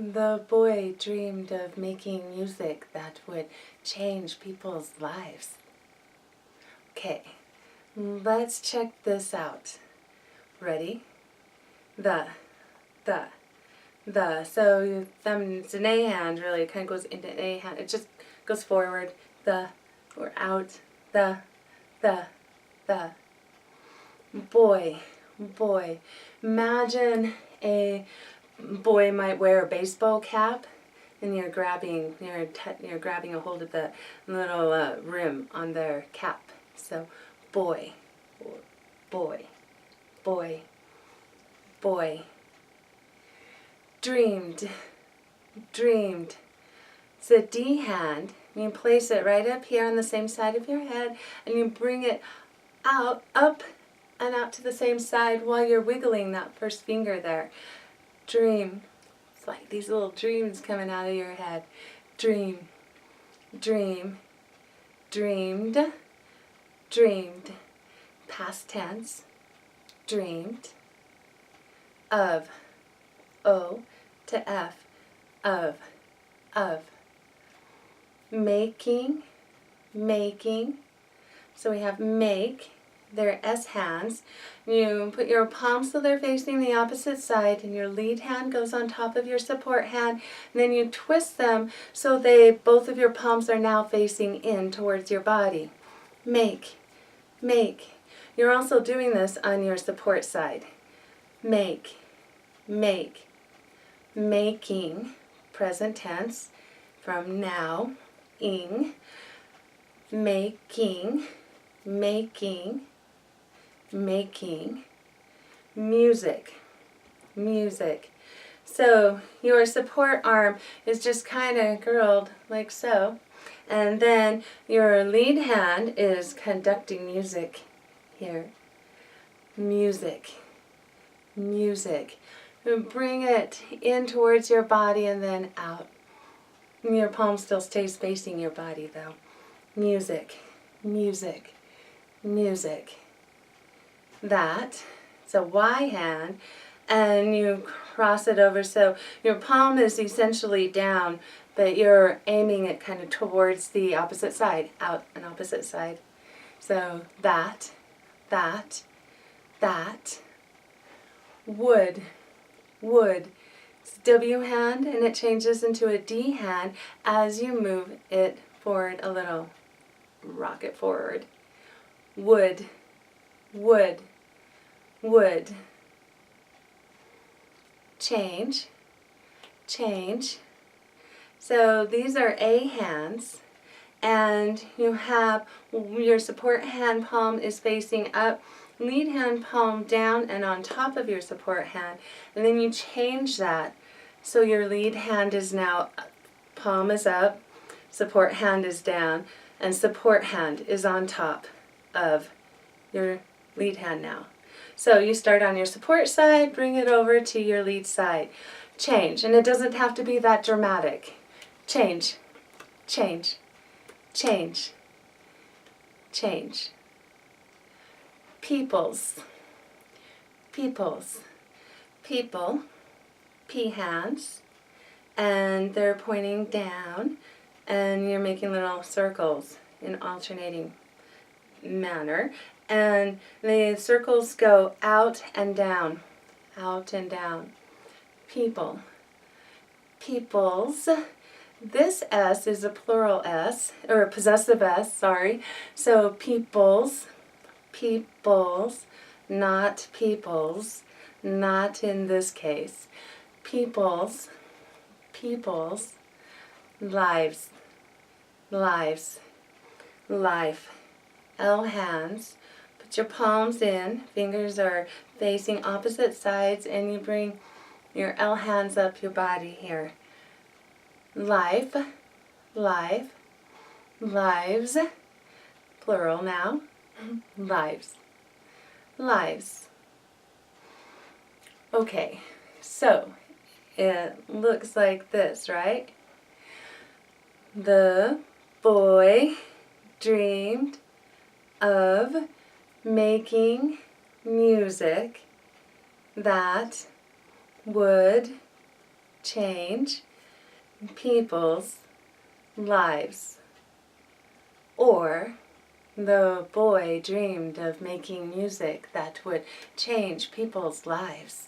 The boy dreamed of making music that would change people's lives. Okay, let's check this out. Ready? The. So your thumb, it's an A hand, really. It kind of goes into an A hand. It just goes forward. The, or out. The. Boy. Imagine a boy might wear a baseball cap, and you're grabbing a hold of the little rim on their cap. So, boy. Dreamed. It's a D hand. You place it right up here on the same side of your head, and you bring it out, up, and out to the same side while you're wiggling that first finger there. Dream. It's like these little dreams coming out of your head. Dream. Dreamed. Past tense. Dreamed. Of. O to F. Of. Making. So we have make. They're S hands. You put your palms so they're facing the opposite side, and your lead hand goes on top of your support hand, and then you twist them so both of your palms are now facing in towards your body. Make. You're also doing this on your support side. Make. Making, present tense, from now, ing. Making. Music. So your support arm is just kind of curled like so, and then your lead hand is conducting music here. Music. Bring it in towards your body and then out. Your palm still stays facing your body though. Music. That. It's a Y hand, and you cross it over so your palm is essentially down, but you're aiming it kind of towards the opposite side, out and opposite side. So that. Would. It's a W hand, and it changes into a D hand as you move it forward a little. Rock it forward. Would. Change. So these are A hands, and you have your support hand palm is facing up, lead hand palm down and on top of your support hand, and then you change that so your lead hand is now, palm is up, support hand is down, and support hand is on top of your lead hand now. So you start on your support side, bring it over to your lead side. Change, and it doesn't have to be that dramatic. Change. Peoples. People, P hands, and they're pointing down, and you're making little circles in alternating manner, and the circles go out and down. Peoples. This S is a plural S, or a possessive S, sorry. So peoples, not peoples, not in this case. Peoples, lives. L hands. Put your palms in, fingers are facing opposite sides, and you bring your L hands up your body here. Lives, plural now, lives. Okay, so it looks like this, right? The boy dreamed of making music that would change people's lives. Or, the boy dreamed of making music that would change people's lives.